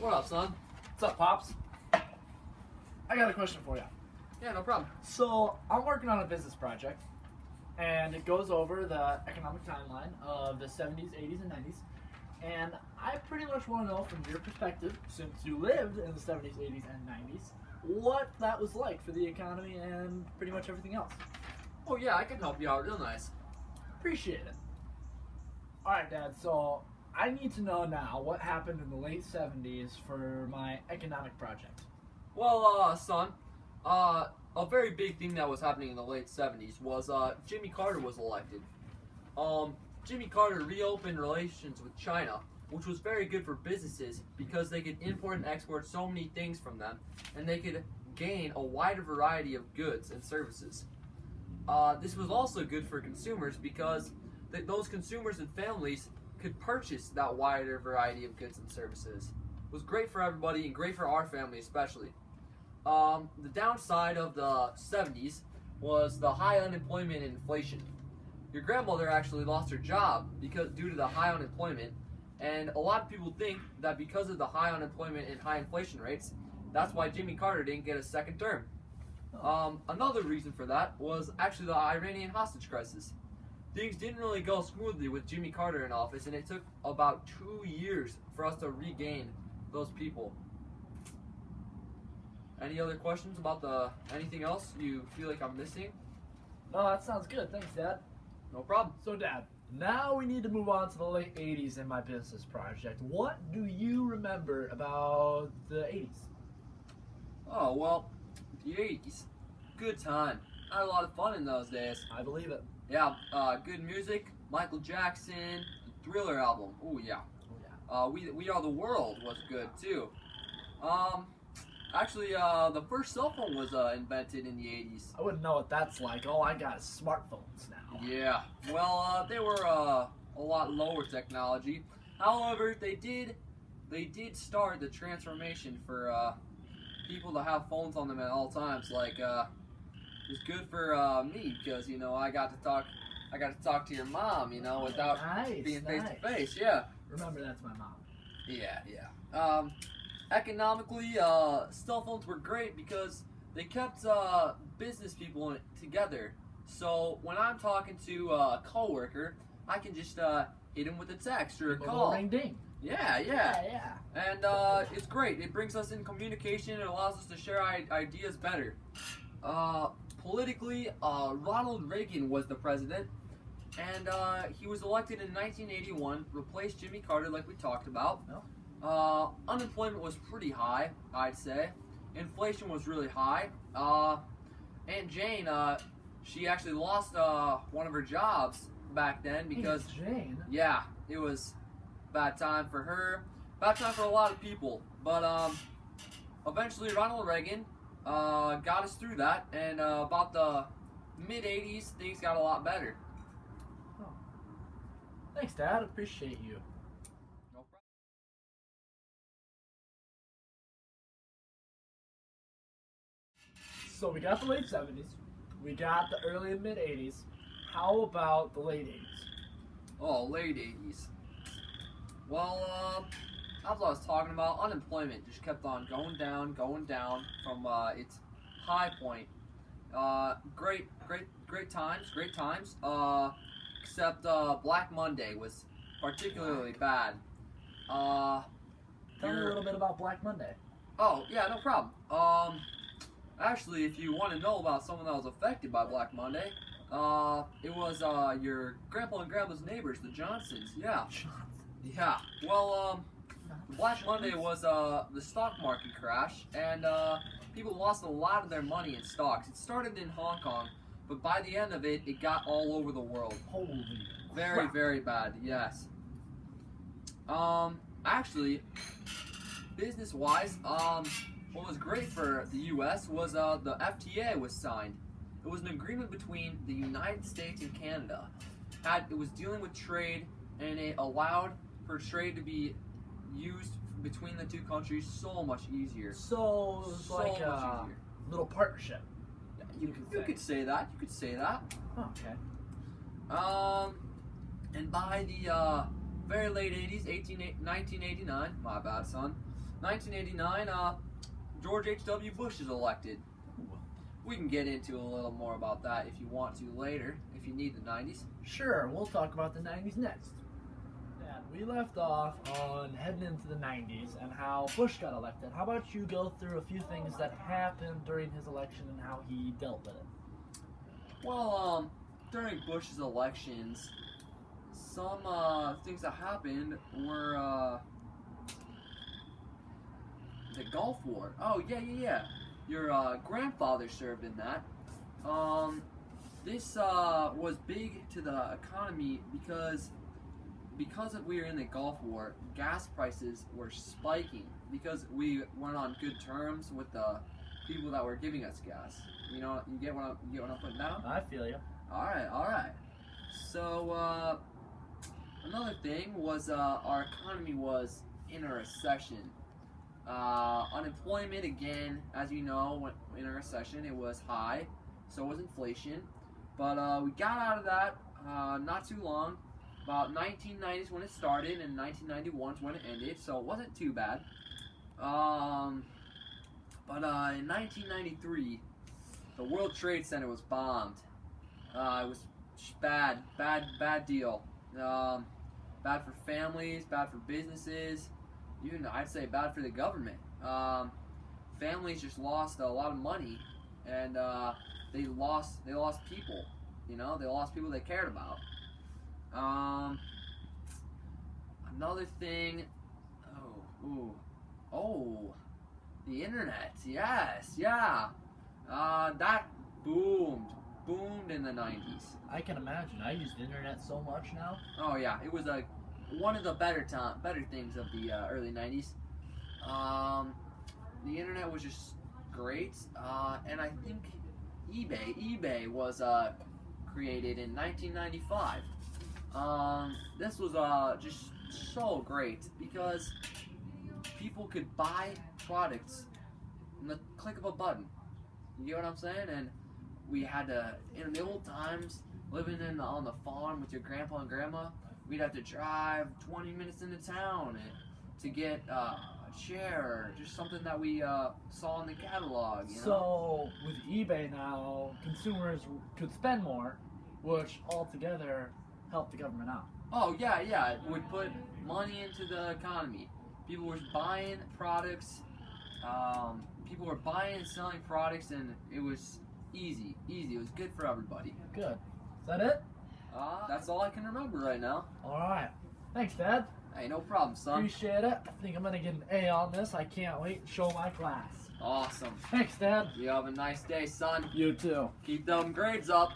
What up, son? What's up, Pops? I got a question for you. Yeah, no problem. So, I'm working on a business project, and it goes over the economic timeline of the 70s, 80s, and 90s. And I pretty much want to know from your perspective, since you lived in the 70s, 80s, and 90s, what that was like for the economy and pretty much everything else. Oh yeah, I can help you out real nice. Appreciate it. Alright, Dad, so I need to know now what happened in the late 70s for my economic project. Well, son, a very big thing that was happening in the late 70s was Jimmy Carter was elected. Jimmy Carter reopened relations with China, which was very good for businesses because they could import and export so many things from them, and they could gain a wider variety of goods and services. This was also good for consumers because those consumers and families could purchase that wider variety of goods and services. It was great for everybody and great for our family especially. The downside of the 70s was the high unemployment and inflation. Your grandmother actually lost her job due to the high unemployment, and a lot of people think that because of the high unemployment and high inflation rates, that's why Jimmy Carter didn't get a second term. Another reason for that was actually the Iranian hostage crisis. Things didn't really go smoothly with Jimmy Carter in office, and it took about 2 years for us to regain those people. Any other questions about anything else you feel like I'm missing? No, that sounds good. Thanks, Dad. No problem. So, Dad, now we need to move on to the late 80s in my business project. What do you remember about the 80s? Oh, well, the 80s. Good time. I had a lot of fun in those days. I believe it. Yeah, good music. Michael Jackson, Thriller album. Oh yeah. Oh, yeah. We Are the World was good too. Actually, the first cell phone was invented in the 80s. I wouldn't know what that's like. All I got is smartphones now. Yeah. Well, they were a lot lower technology. However, they did start the transformation for people to have phones on them at all times. Like, it's good for me because I got to talk to your mom, without being face to face. Yeah. Remember, that's my mom. Yeah. Economically, cell phones were great because they kept business people together. So when I'm talking to a coworker, I can just hit him with a text or a call. Ring ding. Yeah. And it's great. It brings us in communication and allows us to share ideas better. Politically, Ronald Reagan was the president, and he was elected in 1981, replaced Jimmy Carter like we talked about. Unemployment was pretty high, I'd say. Inflation was really high. Aunt Jane, she actually lost one of her jobs back then because... Aunt Jane? Yeah, it was bad time for her. Bad time for a lot of people. But eventually Ronald Reagan got us through that, and about the mid-80s, things got a lot better. Oh. Thanks, Dad. Appreciate you. No problem. So we got the late 70s. We got the early and mid-80s. How about the late 80s? Oh, late 80s. Well, as I was talking about, unemployment just kept on going down from its high point. Great times. Except Black Monday was particularly bad. Tell me a little bit about Black Monday. Oh, yeah, no problem. Actually, if you want to know about someone that was affected by Black Monday, it was your grandpa and grandma's neighbors, the Johnsons. Yeah. Yeah. Well, Black Monday was the stock market crash, and people lost a lot of their money in stocks. It started in Hong Kong, but by the end of it, it got all over the world. Holy Very, crap. very bad. Yes. Actually, business-wise, what was great for the U.S. was the FTA was signed. It was an agreement between the United States and Canada. It was dealing with trade, and it allowed for trade to be used between the two countries so much easier. So it was So like much a easier. little partnership. You could say that. You could say that. Oh, okay. And by the very late 80s, 1989, my bad, son, 1989, George H.W. Bush is elected. We can get into a little more about that if you want to later, if you need the 90s. Sure, we'll talk about the 90s next. And we left off on heading into the 90s and how Bush got elected. How about you go through a few things that happened during his election and how he dealt with it? Well, during Bush's elections, some things that happened were the Gulf War. Oh, yeah. Your grandfather served in that. This was big to the economy because we were in the Gulf War, gas prices were spiking because we weren't on good terms with the people that were giving us gas. You know, you get what I'm putting down? I feel you. All right. So another thing was our economy was in a recession. Unemployment, again, as you know, in a recession, it was high, so was inflation. But we got out of that not too long. About 1990 is when it started, and 1991 is when it ended, so it wasn't too bad. But in 1993, the World Trade Center was bombed. It was bad deal. Bad for families, bad for businesses. Even I'd say bad for the government. Families just lost a lot of money, and they lost people. You know, they lost people they cared about. Another thing. The internet. Yes, yeah. That boomed in the 90s. I can imagine. I use the internet so much now. Oh yeah, it was one of the better things of the early 90s. The internet was just great, and I think eBay was created in 1995. This was just so great because people could buy products in the click of a button. You get what I'm saying? And we had to, in the old times, living on the farm with your grandpa and grandma, we'd have to drive 20 minutes into town to get a chair or just something that we saw in the catalog. You know? So with eBay now, consumers could spend more, which altogether helped the government out. Oh yeah, it would put money into the economy. People were buying products. People were buying and selling products, and it was easy. It was good for everybody. Good. Is that it? That's all I can remember right now. All right. Thanks, Dad. Hey, no problem, son. Appreciate it. I think I'm gonna get an A on this. I can't wait to show my class. Awesome. Thanks, Dad. You have a nice day, son. You too. Keep them grades up.